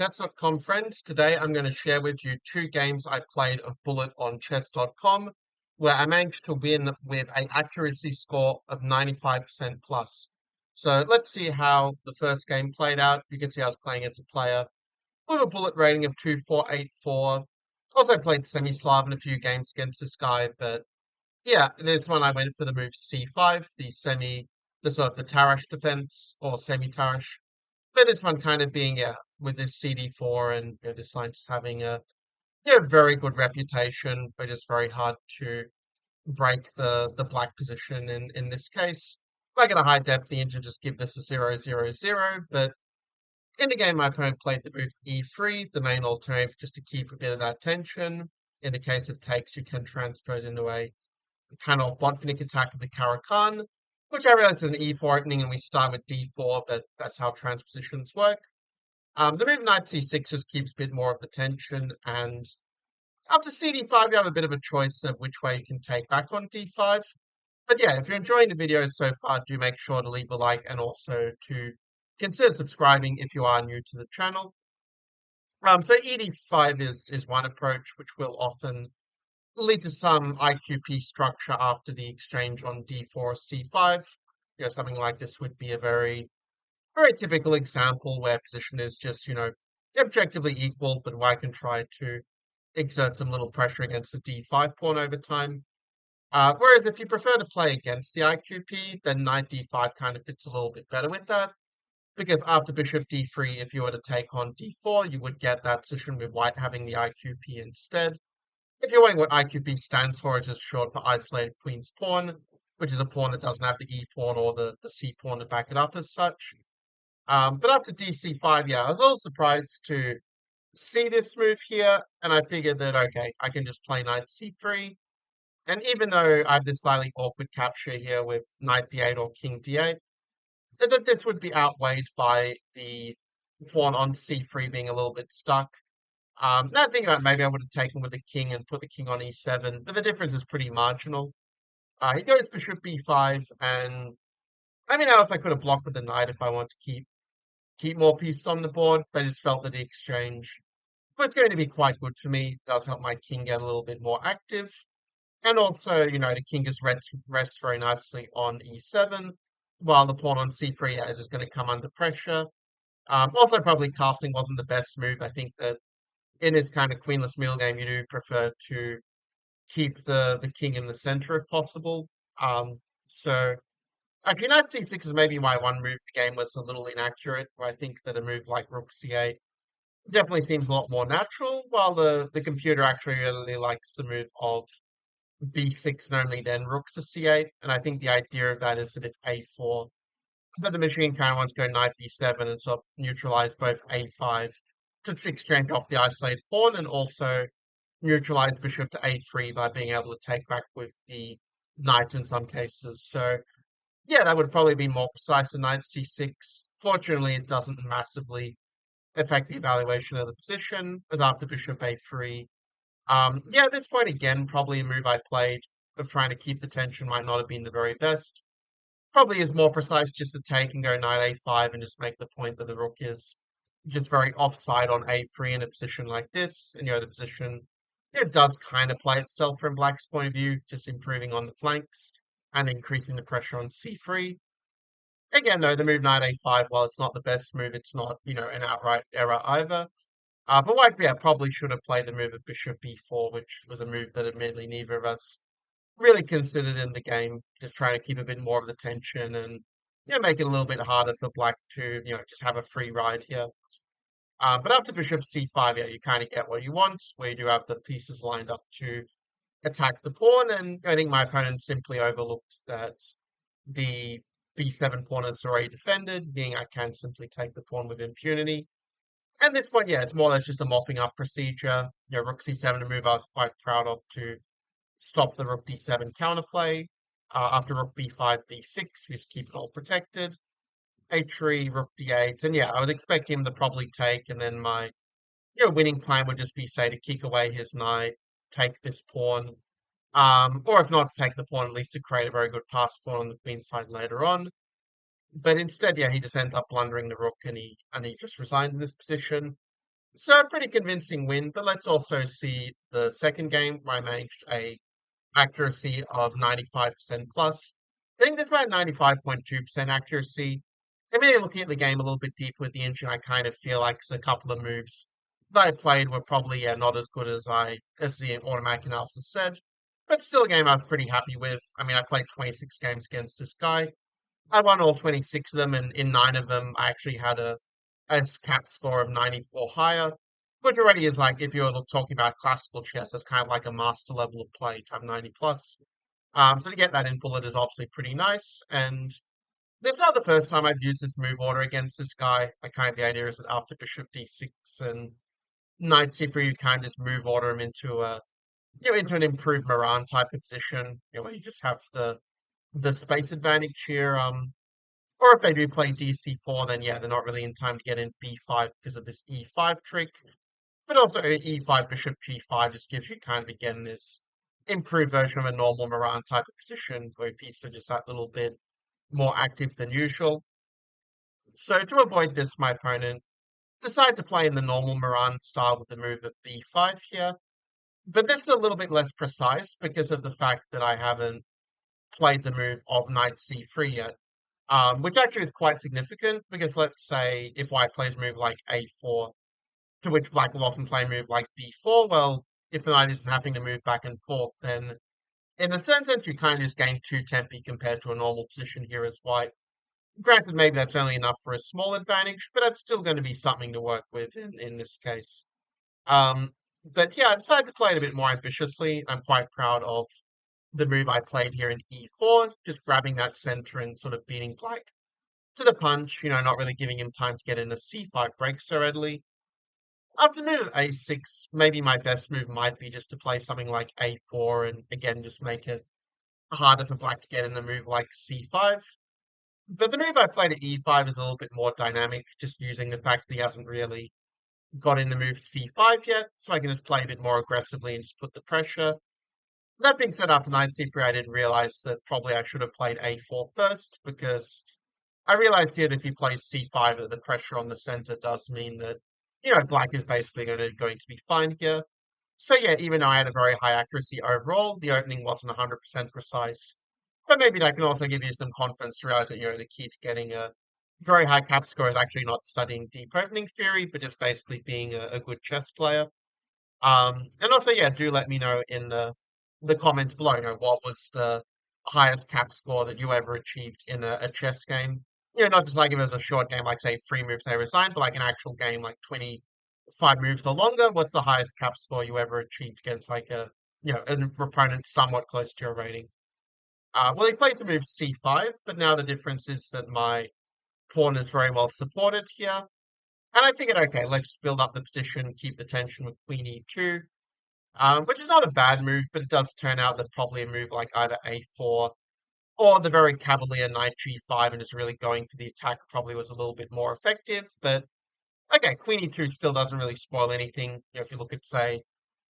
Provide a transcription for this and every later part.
Chess.com friends, today I'm going to share with you two games I played of Bullet on chess.com where I managed to win with an accuracy score of 95% plus. So let's see how the first game played out. You can see I was playing against a player with a Bullet rating of 2484. Also played Semi-Slav in a few games against this guy, but yeah, this one I went for the move c5, the sort of the Tarrasch defense or semi-Tarrasch. But this one kind of being, yeah, with this CD4 and this line just having a very good reputation, but just very hard to break the black position in this case. Like at a high depth, the engine just give this a 0-0-0, but in the game my opponent played the move E3, the main alternative just to keep a bit of that tension. In the case of takes, you can transpose into a kind of Botvinnik attack of the Caro-Kann, which I realize is an E4 opening and we start with D4, but that's how transpositions work. The move knight c6 just keeps a bit more of the tension, and after cd5 you have a bit of a choice of which way you can take back on d5. But yeah, if you're enjoying the videos so far, do make sure to leave a like and also to consider subscribing if you are new to the channel. So ed5 is one approach which will often lead to some IQP structure after the exchange on d4 or c5. Something like this would be a very typical example where position is just, objectively equal, but white can try to exert some little pressure against the d5 pawn over time. Whereas if you prefer to play against the IQP, then knight d5 kind of fits a little bit better with that. Because after bishop d3, if you were to take on d4, you would get that position with white having the IQP instead. If you're wondering what IQP stands for, it's just short for isolated queen's pawn, which is a pawn that doesn't have the e pawn or the c pawn to back it up as such. But after dc5, yeah, I was a little surprised to see this move here, and I figured that, okay, I can just play knight c3. And even though I have this slightly awkward capture here with knight d8 or king d8, that this would be outweighed by the pawn on c3 being a little bit stuck. Now thinking about maybe I would have taken with the king and put the king on e7, but the difference is pretty marginal. He goes bishop b5, and I mean, else I could have blocked with the knight if I want to keep more pieces on the board, but I just felt that the exchange was going to be quite good for me. It does help my king get a little bit more active. And also, the king just rests very nicely on e7, while the pawn on c3 is just going to come under pressure. Also, probably castling wasn't the best move. I think that in this kind of queenless middle game, you do prefer to keep the king in the center if possible. So actually, knight c6 is maybe why one move the game was a little inaccurate, where I think that a move like rook c8 definitely seems a lot more natural, while the computer actually really likes the move of b6 and only then rook to c8. And I think the idea of that is that if a4, but the machine kind of wants to go knight b7 and sort of neutralize both a5 to exchange off the isolated pawn and also neutralize bishop to a3 by being able to take back with the knight in some cases. So yeah, that would probably be more precise than knight c6. Fortunately, it doesn't massively affect the evaluation of the position, as after bishop a3. Yeah, at this point again, probably a move I played of trying to keep the tension might not have been the very best. Probably is more precise just to take and go knight a5 and just make the point that the rook is just very offside on a3 in a position like this. And the position it does kind of play itself from black's point of view, just improving on the flanks and increasing the pressure on c3. Again, though, the move knight a5, while it's not the best move, it's not, an outright error either. But white, yeah, probably should have played the move of bishop b4, which was a move that admittedly neither of us really considered in the game, just trying to keep a bit more of the tension and, make it a little bit harder for black to, just have a free ride here. But after bishop c5, yeah, you kind of get what you want, where you do have the pieces lined up to attack the pawn, and I think my opponent simply overlooked that the b7 pawn is already defended, being I can simply take the pawn with impunity. At this point, yeah, it's more or less just a mopping up procedure. Rook c7, a move I was quite proud of to stop the rook d7 counterplay. After rook b5, b6, we just keep it all protected. h3, rook d8, and yeah, I was expecting him to probably take, and then my winning plan would just be, say, to kick away his knight, take this pawn, or if not to take the pawn, at least to create a very good pass pawn on the queen side later on. But instead, yeah, he just ends up blundering the rook, and he just resigned in this position. So a pretty convincing win, but let's also see the second game where I managed a accuracy of 95% plus. I think this is about 95.2% accuracy. And maybe looking at the game a little bit deeper with the engine, I kind of feel like a couple of moves that I played were probably not as good as the automatic analysis said. But still a game I was pretty happy with. I mean, I played 26 games against this guy. I won all 26 of them, and in 9 of them, I actually had a cap score of 90 or higher, which already is like, if you're talking about classical chess, that's kind of like a master level of play to have 90 plus. So to get that in bullet is obviously pretty nice, and this is not the first time I've used this move order against this guy. Like, kind of the idea is that after bishop d6 and knight c3, you kind of just move order him into into an improved Moran type of position, where you just have the space advantage here. Or if they do play dc4, then yeah, they're not really in time to get in b5 because of this e5 trick. But also e5 bishop g5 just gives you kind of again this improved version of a normal Moran type of position where pieces are just that little bit more active than usual. So to avoid this, my opponent decided to play in the normal Moran style with the move of b5 here. But this is a little bit less precise because of the fact that I haven't played the move of knight c3 yet. Which actually is quite significant because let's say if white plays a move like a4, to which black will often play a move like b4, well, if the knight isn't having to move back and forth, then in a certain sense you kind of just gain two tempi compared to a normal position here as white. Granted, maybe that's only enough for a small advantage, but that's still going to be something to work with in this case. Um, but yeah, I decided to play it a bit more ambitiously. I'm quite proud of the move I played here in e4, just grabbing that center and sort of beating black to the punch, not really giving him time to get in a c5 break so readily. After move a6, maybe my best move might be just to play something like a4 and again just make it harder for black to get in the move like c5. But the move I played at e5 is a little bit more dynamic, just using the fact that he hasn't really got in the move c5 yet, so I can just play a bit more aggressively and just put the pressure. That being said, after knight c3, I did realize that probably I should have played a4 first, because I realized here that if he plays c5, that the pressure on the center does mean that, black is basically going to be fine here. So yeah, even though I had a very high accuracy overall, the opening wasn't 100% precise. But maybe that can also give you some confidence to realize that, the key to getting a very high cap score is actually not studying deep opening theory, but just basically being a good chess player. And also, yeah, do let me know in the comments below, what was the highest cap score that you ever achieved in a chess game? Not just like if it was a short game, like say 3 moves they resigned, but like an actual game, like 25 moves or longer. What's the highest cap score you ever achieved against like an opponent somewhat close to your rating? Well, he plays the move c5, but now the difference is that my pawn is very well supported here. And I figured, okay, let's build up the position, keep the tension with queen e2, which is not a bad move, but it does turn out that probably a move like either a4 or the very cavalier knight g5 and is really going for the attack probably was a little bit more effective. But okay, queen e2 still doesn't really spoil anything. If you look at, say,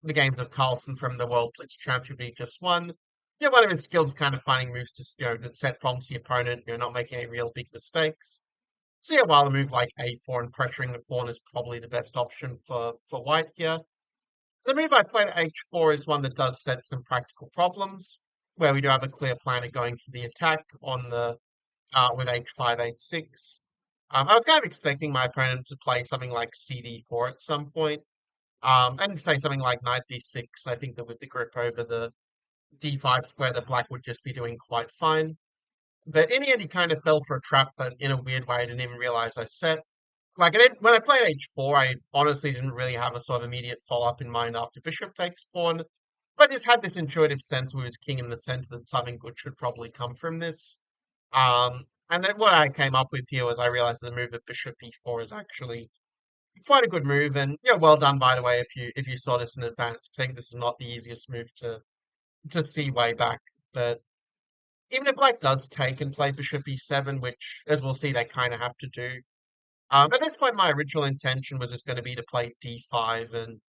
the games of Carlsen from the World Blitz Championship he just won, one of his skills is kind of finding moves to, that set problems to the opponent, not making any real big mistakes. So yeah, while a move like a4 and pressuring the pawn is probably the best option for white here, the move I played at h4 is one that does set some practical problems, where we do have a clear plan of going for the attack on the with h5, h6. I was kind of expecting my opponent to play something like cd4 at some point, and say something like knight d6. I think that with the grip over the d5 square, that black would just be doing quite fine. But in the end, he kind of fell for a trap that, in a weird way, I didn't even realize I set. Like, when I played h4, I honestly didn't really have a sort of immediate follow-up in mind after bishop takes pawn, but just had this intuitive sense with his king in the center that something good should probably come from this. And then what I came up with here was I realized the move of bishop e4 is actually quite a good move, and well done by the way if you saw this in advance. I think this is not the easiest move to see way back, but even if black does take and play bishop e7, which as we'll see they kind of have to do, at this point, my original intention was just going to be to play d5 and,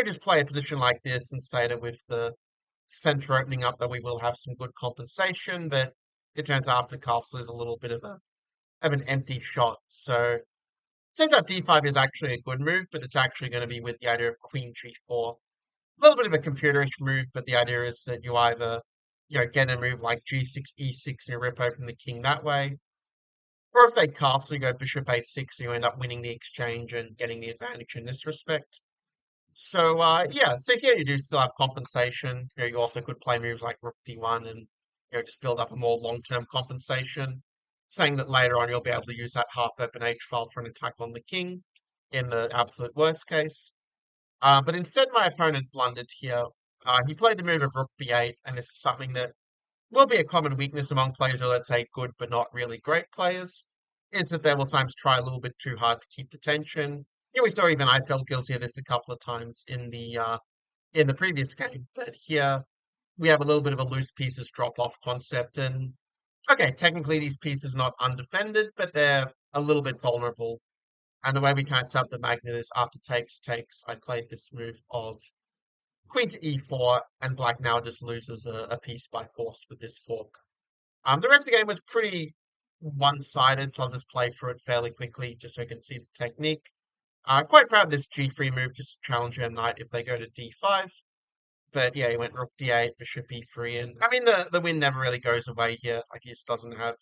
just play a position like this and say that with the center opening up that we will have some good compensation. But it turns out after castle is a little bit of an empty shot. So Turns out d5 is actually a good move, but it's actually going to be with the idea of queen g4. A little bit of a computerish move, but the idea is that you either, get a move like g6, e6, and you rip open the king that way, or if they castle, you go bishop h6, and you end up winning the exchange and getting the advantage in this respect. So yeah, so here you do still have compensation. You also could play moves like rook d1 and just build up a more long-term compensation, saying that later on you'll be able to use that half-open h file for an attack on the king in the absolute worst case. But instead, my opponent blundered here. He played the move of rook b8, and this is something that will be a common weakness among players who are, let's say, good but not really great players, is that they will sometimes try a little bit too hard to keep the tension. Yeah, we saw even I felt guilty of this a couple of times in the previous game, but here we have a little bit of a loose pieces drop off concept, and okay, technically these pieces are not undefended, but they're a little bit vulnerable. And the way we kind of set up the magnet is after takes takes, I played this move of queen to e4, and black now just loses a piece by force with this fork. The rest of the game was pretty one-sided, so I'll just play through it fairly quickly just so you can see the technique. Quite proud of this g3 move, just to challenge your knight if they go to d5. But yeah, he went rook d8, bishop e3, and I mean the win never really goes away here. Like he just doesn't have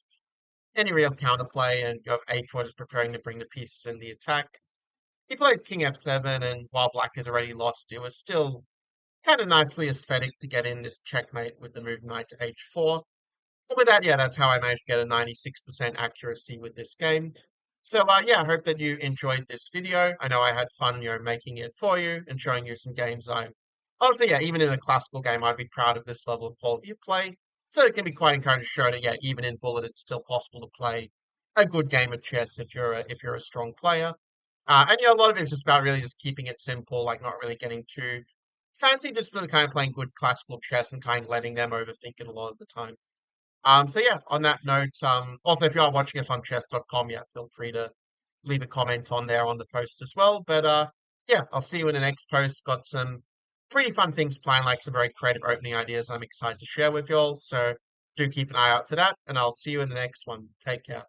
any real counterplay, and you have a4 just preparing to bring the pieces in the attack. He plays king f7, and while black has already lost, it was still kind of nicely aesthetic to get in this checkmate with the move knight to h4. So with that, yeah, that's how I managed to get a 96% accuracy with this game. So yeah, I hope that you enjoyed this video. I know I had fun, making it for you and showing you some games I honestly, yeah, even in a classical game, I'd be proud of this level of quality of play. So it can be quite encouraging to show that, yeah, even in Bullet, it's still possible to play a good game of chess if you're a strong player. And a lot of it's just about really just keeping it simple, like not really getting too fancy, just really kind of playing good classical chess and kind of letting them overthink it a lot of the time. So yeah, on that note, also if you are watching us on chess.com, yeah, feel free to leave a comment on there on the post as well. But yeah, I'll see you in the next post. Got some pretty fun things planned, like some very creative opening ideas I'm excited to share with y'all. So do keep an eye out for that, and I'll see you in the next one. Take care.